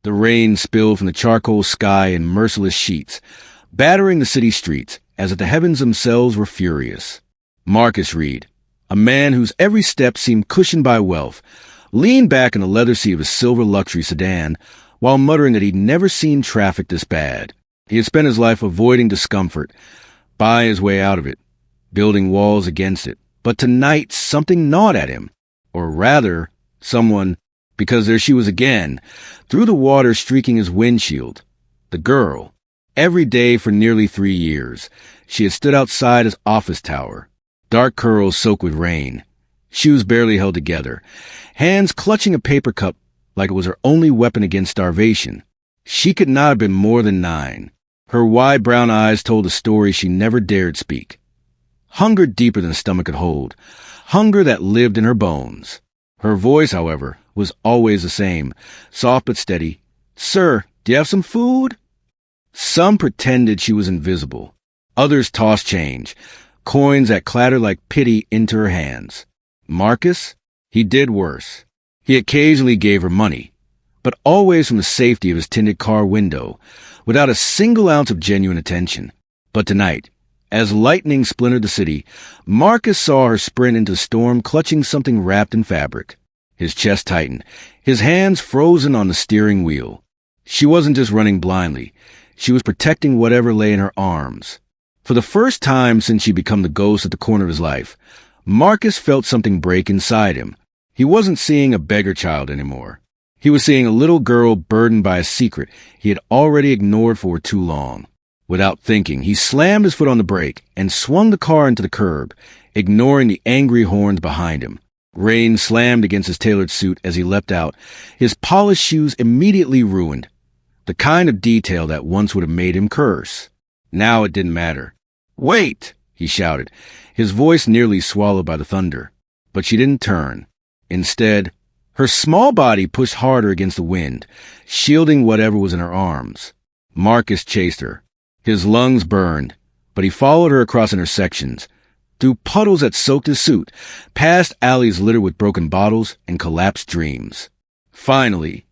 The rain spilled from the charcoal sky in merciless sheets, battering the city streets as if the heavens themselves were furious. Marcus Reed, a man whose every step seemed cushioned by wealth, leaned back in the leather seat of his silver luxury sedan while muttering that he'd never seen traffic this bad. He had spent his life avoiding discomfort, buying his way out of it, building walls against it. But tonight something gnawed at him. Or rather, someone, because there she was again, through the water streaking his windshield. The girl. Every day for nearly 3 years, she had stood outside his office tower, dark curls soaked with rain, shoes barely held together, hands clutching a paper cup like it was her only weapon against starvation. She could not have been more than 9. Her wide brown eyes told a story she never dared speak. Hunger deeper than the stomach could hold, hunger that lived in her bones. Her voice, however, was always the same, soft but steady. "Sir, do you have some food?" Some pretended she was invisible. Others tossed change, coins that clattered like pity into her hands. Marcus? He did worse. He occasionally gave her money, but always from the safety of his tinted car window, without a single ounce of genuine attention. But tonight, as lightning splintered the city, Marcus saw her sprint into the storm clutching something wrapped in fabric. His chest tightened, his hands frozen on the steering wheel. She wasn't just running blindly. She was protecting whatever lay in her arms. For the first time since she'd become the ghost at the corner of his life, Marcus felt something break inside him. He wasn't seeing a beggar child anymore. He was seeing a little girl burdened by a secret he had already ignored for too long. Without thinking, he slammed his foot on the brake and swung the car into the curb, ignoring the angry horns behind him. Rain slammed against his tailored suit as he leapt out, his polished shoes immediately ruined. The kind of detail that once would have made him curse. Now it didn't matter. "Wait!" he shouted, his voice nearly swallowed by the thunder. But she didn't turn. Instead, her small body pushed harder against the wind, shielding whatever was in her arms. Marcus chased her. His lungs burned, but he followed her across intersections, through puddles that soaked his suit, past alleys littered with broken bottles and collapsed dreams. Finally,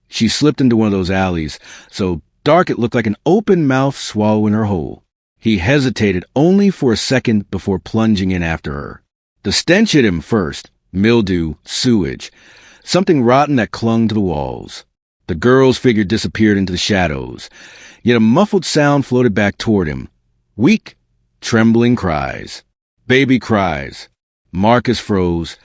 she slipped into one of those alleys, so dark it looked like an open mouth swallowing her whole. He hesitated only for a second before plunging in after her. The stench hit him first, mildew, sewage, something rotten that clung to the walls. The girl's figure disappeared into the shadows, yet a muffled sound floated back toward him. Weak, trembling cries. Baby cries. Marcus froze,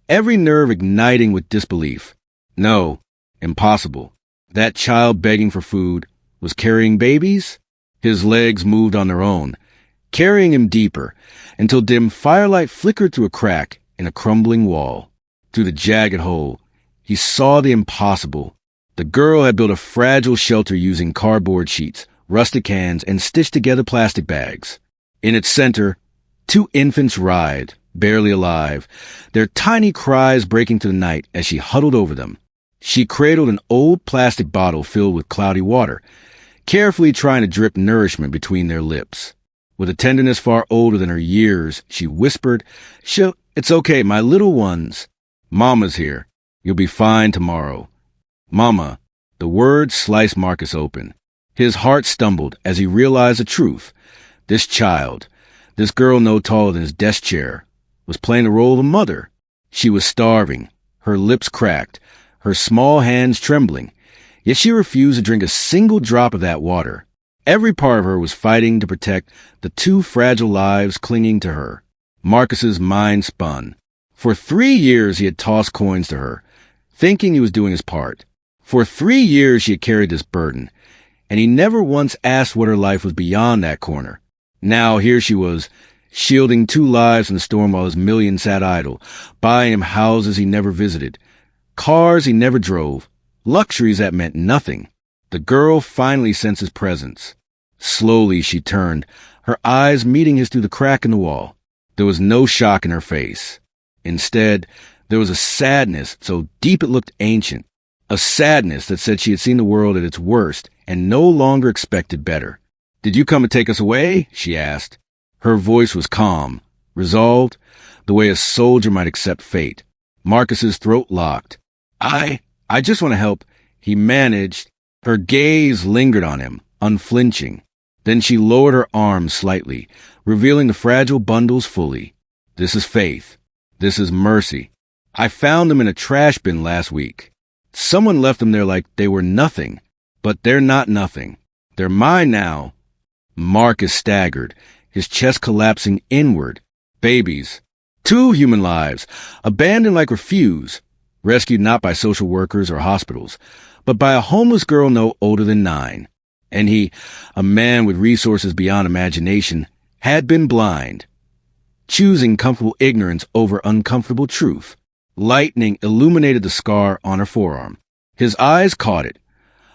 every nerve igniting with disbelief. No, impossible. That child begging for food was carrying babies? His legs moved on their own, carrying him deeper, until dim firelight flickered through a crack in a crumbling wall. Through the jagged hole, he saw the impossible. The girl had built a fragile shelter using cardboard sheets, rusted cans, and stitched together plastic bags. In its center, 2 infants writhed, barely alive, their tiny cries breaking through the night as she huddled over them. She cradled an old plastic bottle filled with cloudy water, carefully trying to drip nourishment between their lips. With a tenderness far older than her years, she whispered, "It's okay, my little ones. Mama's here. You'll be fine tomorrow." Mama. The words sliced Marcus open. His heart stumbled as he realized the truth. This child, this girl no taller than his desk chair, was playing the role of a mother. She was starving, her lips cracked, her small hands trembling, yet she refused to drink a single drop of that water. Every part of her was fighting to protect the 2 fragile lives clinging to her. Marcus's mind spun. For 3 years he had tossed coins to her, thinking he was doing his part. For 3 years she had carried this burden, and he never once asked what her life was beyond that corner. Now here she was, shielding 2 lives from the storm while his million sat idle, buying him houses he never visited, cars he never drove, luxuries that meant nothing. The girl finally sensed his presence. Slowly she turned, her eyes meeting his through the crack in the wall. There was no shock in her face. Instead, there was a sadness so deep it looked ancient, a sadness that said she had seen the world at its worst and no longer expected better. "Did you come to take us away?" she asked. Her voice was calm, resolved, the way a soldier might accept fate. Marcus's throat locked. I just want to help," he managed, Her gaze lingered on him, unflinching. Then she lowered her arms slightly, revealing the fragile bundles fully. This is faith. This is mercy. I found them in a trash bin last week. Someone left them there like they were nothing. But they're not nothing. They're mine now. Marcus staggered, his chest collapsing inward. Babies. 2 human lives, abandoned like refuse, rescued not by social workers or hospitals, but by a homeless girl no older than 9. And he, a man with resources beyond imagination, had been blind, choosing comfortable ignorance over uncomfortable truth. Lightning illuminated the scar on her forearm. His eyes caught it.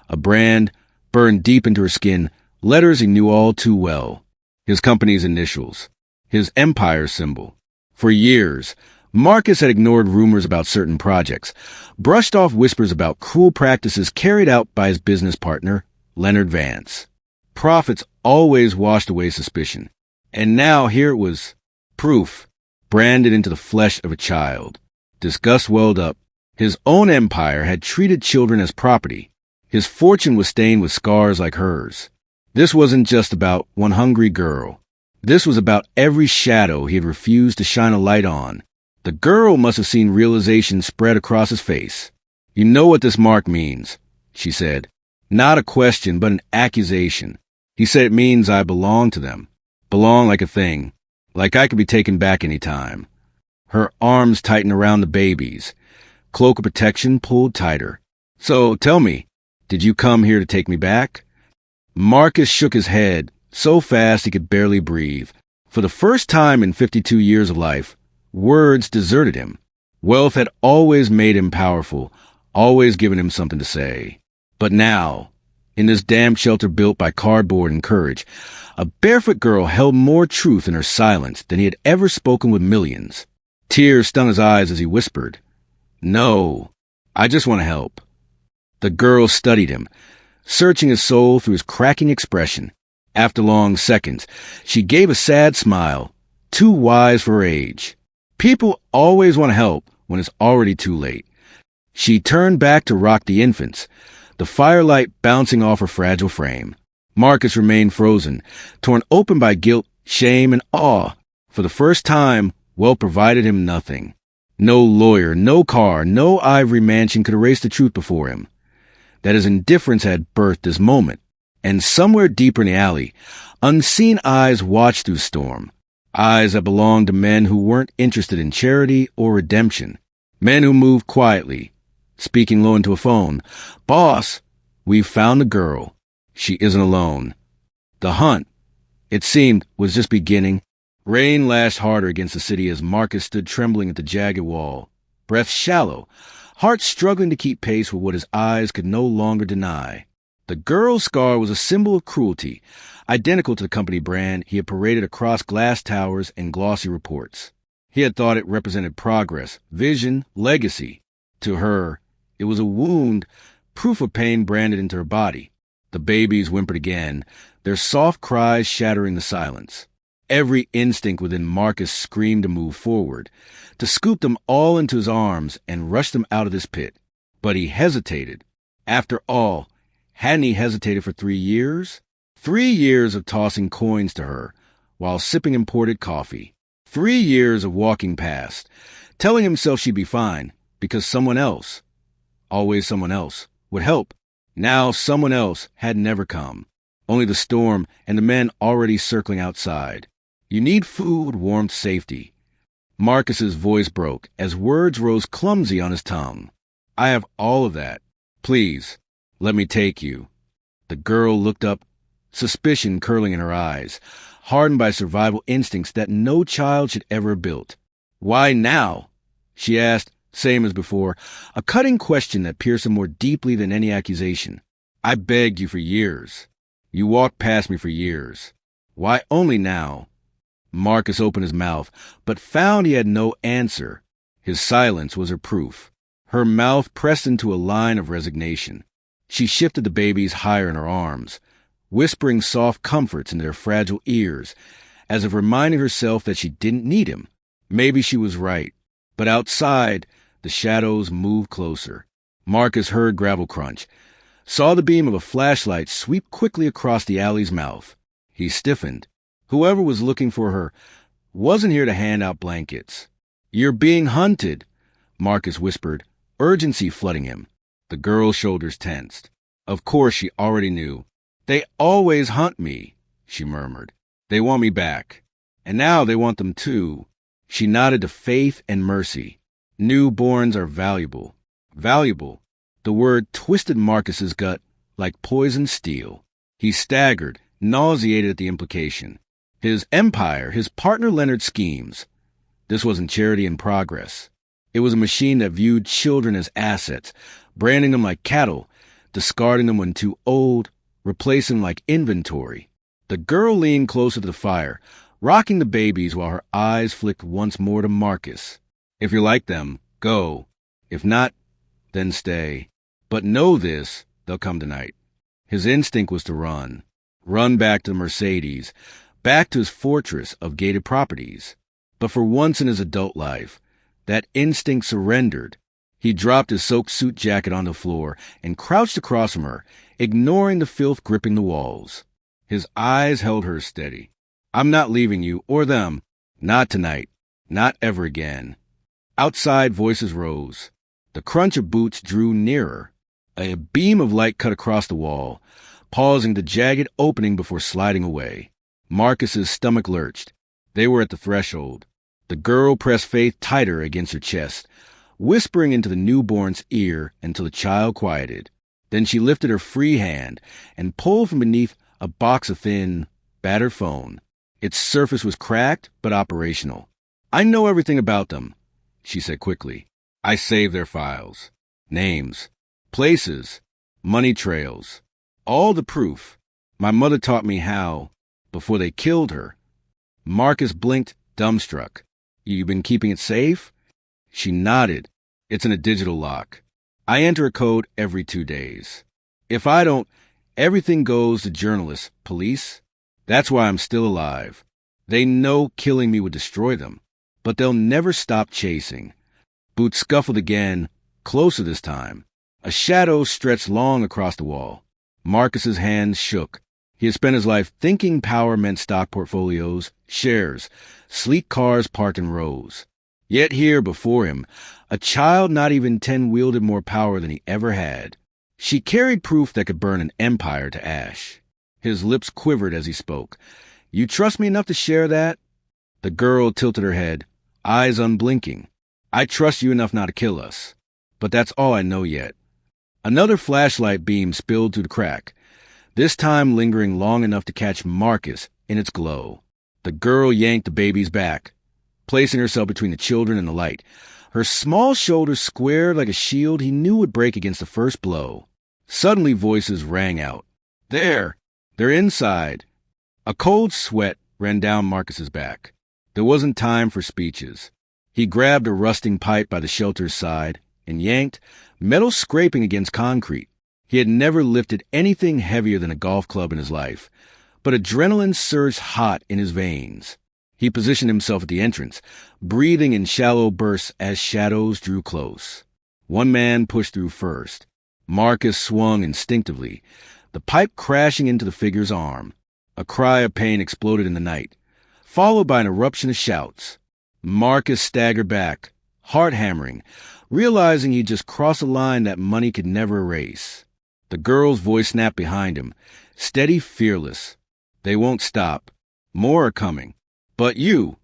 A brand burned deep into her skin, letters he knew all too well. His company's initials. His empire symbol. For years, Marcus had ignored rumors about certain projects, brushed off whispers about cruel practices carried out by his business partner, Leonard Vance. Profits always washed away suspicion. And now here it was, proof, branded into the flesh of a child. Disgust welled up. His own empire had treated children as property. His fortune was stained with scars like hers. This wasn't just about one hungry girl. This was about every shadow he had refused to shine a light on. The girl must have seen realization spread across his face. You know what this mark means, she said. Not a question, but an accusation. He said it means I belong to them. Belong like a thing. Like I could be taken back any time. Her arms tightened around the babies. Cloak of protection pulled tighter. So, tell me, did you come here to take me back? Marcus shook his head, so fast he could barely breathe. For the first time in 52 years of life, words deserted him. Wealth had always made him powerful, always given him something to say. But now, in this damned shelter built by cardboard and courage, a barefoot girl held more truth in her silence than he had ever spoken with millions. Tears stung his eyes as he whispered, No, I just want to help. The girl studied him, searching his soul through his cracking expression. After long seconds, she gave a sad smile, too wise for her age. People always want to help when it's already too late. She turned back to rock the infants, the firelight bouncing off her fragile frame. Marcus remained frozen, torn open by guilt, shame, and awe. For the first time, wealth provided him nothing. No lawyer, no car, no ivory mansion could erase the truth before him. That his indifference had birthed this moment. And somewhere deeper in the alley, unseen eyes watched through the storm. Eyes that belonged to men who weren't interested in charity or redemption. Men who moved quietly, speaking low into a phone. Boss, we've found the girl. She isn't alone. The hunt, it seemed, was just beginning. Rain lashed harder against the city as Marcus stood trembling at the jagged wall. Breath shallow, heart struggling to keep pace with what his eyes could no longer deny. The girl's scar was a symbol of cruelty, identical to the company brand he had paraded across glass towers and glossy reports. He had thought it represented progress, vision, legacy. To her, it was a wound, proof of pain branded into her body. The babies whimpered again, their soft cries shattering the silence. Every instinct within Marcus screamed to move forward, to scoop them all into his arms and rush them out of this pit. But he hesitated. After all, hadn't he hesitated for 3 years? 3 years of tossing coins to her while sipping imported coffee. 3 years of walking past, telling himself she'd be fine because someone else, always someone else, would help. Now someone else had never come. Only the storm and the men already circling outside. You need food, warmth, safety. Marcus's voice broke as words rose clumsy on his tongue. I have all of that. Please, let me take you. The girl looked up, suspicion curling in her eyes, hardened by survival instincts that no child should ever have built. Why now? She asked, same as before, a cutting question that pierced him more deeply than any accusation. I begged you for years. You walked past me for years. Why only now? Marcus opened his mouth, but found he had no answer. His silence was her proof. Her mouth pressed into a line of resignation. She shifted the babies higher in her arms, whispering soft comforts into their fragile ears, as if reminding herself that she didn't need him. Maybe she was right. But outside, the shadows moved closer. Marcus heard gravel crunch. saw the beam of a flashlight sweep quickly across the alley's mouth. He stiffened. Whoever was looking for her wasn't here to hand out blankets. "You're being hunted," Marcus whispered, urgency flooding him. The girl's shoulders tensed. Of course she already knew. "They always hunt me," she murmured. "They want me back. And now they want them too." She nodded to Faith and Mercy. Newborns are valuable. Valuable. The word twisted Marcus's gut like poisoned steel. He staggered, nauseated at the implication. His empire, his partner Leonard's schemes. This wasn't charity in progress. It was a machine that viewed children as assets, branding them like cattle, discarding them when too old, replacing them like inventory. The girl leaned closer to the fire, rocking the babies while her eyes flicked once more to Marcus. "If you like them, go. If not, then stay. But know this, they'll come tonight." His instinct was to run. Run back to the Mercedes, back to his fortress of gated properties. But for once in his adult life, that instinct surrendered. He dropped his soaked suit jacket on the floor and crouched across from her, ignoring the filth gripping the walls. His eyes held hers steady. "I'm not leaving you or them. Not tonight. Not ever again." Outside, voices rose. The crunch of boots drew nearer. A beam of light cut across the wall, pausing the jagged opening before sliding away. Marcus's stomach lurched. They were at the threshold. The girl pressed Faith tighter against her chest, whispering into the newborn's ear until the child quieted. Then she lifted her free hand and pulled from beneath a box of thin, battered phone. Its surface was cracked but operational. "I know everything about them," she said quickly. "I saved their files. Names, places, money trails. All the proof. My mother taught me how, before they killed her." Marcus blinked, dumbstruck. "You've been keeping it safe?" She nodded. "It's in a digital lock. I enter a code every 2 days. If I don't, everything goes to journalists, police. That's why I'm still alive. They know killing me would destroy them, but they'll never stop chasing." Boots scuffled again, closer this time. A shadow stretched long across the wall. Marcus's hands shook. He had spent his life thinking power meant stock portfolios, shares, sleek cars parked in rows. Yet here before him, a child not even 10 wielded more power than he ever had. She carried proof that could burn an empire to ash. His lips quivered as he spoke. "You trust me enough to share that?" The girl tilted her head, eyes unblinking. "I trust you enough not to kill us. But that's all I know yet." Another flashlight beam spilled through the crack, this time lingering long enough to catch Marcus in its glow. The girl yanked the babies back, placing herself between the children and the light. Her small shoulders squared like a shield he knew would break against the first blow. Suddenly voices rang out. "There! They're inside!" A cold sweat ran down Marcus's back. There wasn't time for speeches. He grabbed a rusting pipe by the shelter's side and yanked, metal scraping against concrete. He had never lifted anything heavier than a golf club in his life, but adrenaline surged hot in his veins. He positioned himself at the entrance, breathing in shallow bursts as shadows drew close. One man pushed through first. Marcus swung instinctively, the pipe crashing into the figure's arm. A cry of pain exploded in the night, followed by an eruption of shouts. Marcus staggered back, heart hammering, realizing he'd just crossed a line that money could never erase. The girl's voice snapped behind him, steady, fearless. "They won't stop. More are coming. But you,"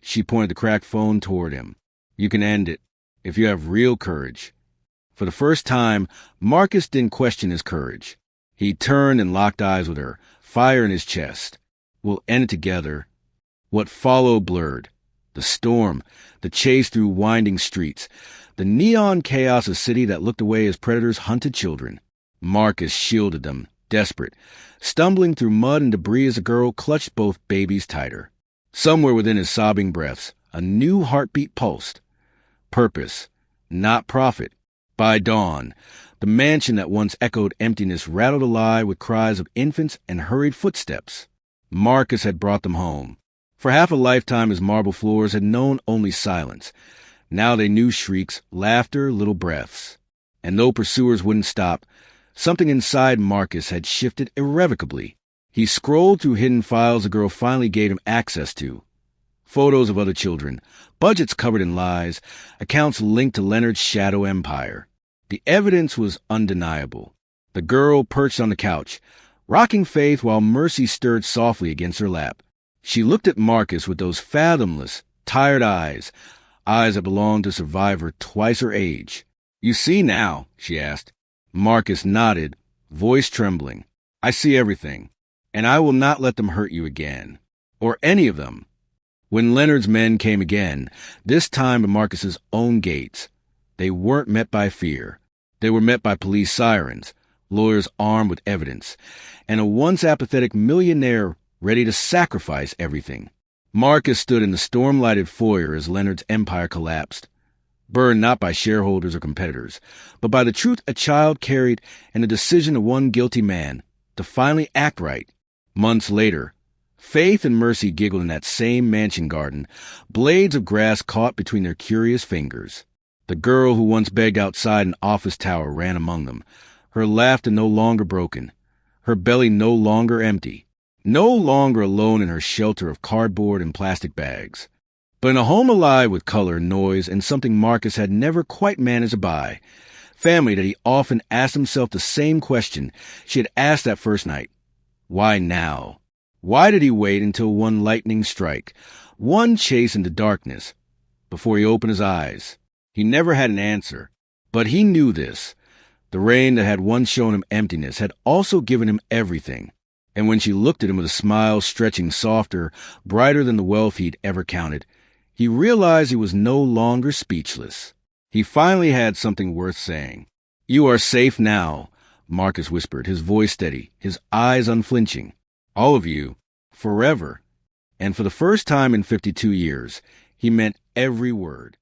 she pointed the cracked phone toward him. "You can end it, if you have real courage." For the first time, Marcus didn't question his courage. He turned and locked eyes with her, fire in his chest. "We'll end it together." What followed blurred. The storm, the chase through winding streets, the neon chaos of a city that looked away as predators hunted children. Marcus shielded them, desperate, stumbling through mud and debris as the girl clutched both babies tighter. Somewhere within his sobbing breaths, a new heartbeat pulsed. Purpose, not profit. By dawn, the mansion that once echoed emptiness rattled alive with cries of infants and hurried footsteps. Marcus had brought them home. For half a lifetime his marble floors had known only silence. Now they knew shrieks, laughter, little breaths. And though pursuers wouldn't stop, Something inside Marcus had shifted irrevocably. He scrolled through hidden files the girl finally gave him access to. Photos of other children, budgets covered in lies, accounts linked to Leonard's shadow empire. The evidence was undeniable. The girl perched on the couch, rocking Faith while Mercy stirred softly against her lap. She looked at Marcus with those fathomless, tired eyes that belonged to a survivor twice her age. "You see now?" she asked. Marcus nodded, voice trembling. "I see everything, and I will not let them hurt you again. Or any of them." When Leonard's men came again, this time at Marcus's own gates, they weren't met by fear. They were met by police sirens, lawyers armed with evidence, and a once apathetic millionaire ready to sacrifice everything. Marcus stood in the storm-lighted foyer as Leonard's empire collapsed, burned not by shareholders or competitors, but by the truth a child carried and the decision of one guilty man to finally act right. Months later, Faith and Mercy giggled in that same mansion garden, blades of grass caught between their curious fingers. The girl who once begged outside an office tower ran among them, her laughter no longer broken, her belly no longer empty, no longer alone in her shelter of cardboard and plastic bags. But in a home alive with color, noise, and something Marcus had never quite managed to buy, family that he often asked himself the same question she had asked that first night. Why now? Why did he wait until one lightning strike, one chase into darkness, before he opened his eyes? He never had an answer, but he knew this. The rain that had once shown him emptiness had also given him everything. And when she looked at him with a smile stretching softer, brighter than the wealth he'd ever counted, he realized he was no longer speechless. He finally had something worth saying. "You are safe now," Marcus whispered, his voice steady, his eyes unflinching. "All of you, forever." And for the first time in 52 years, he meant every word.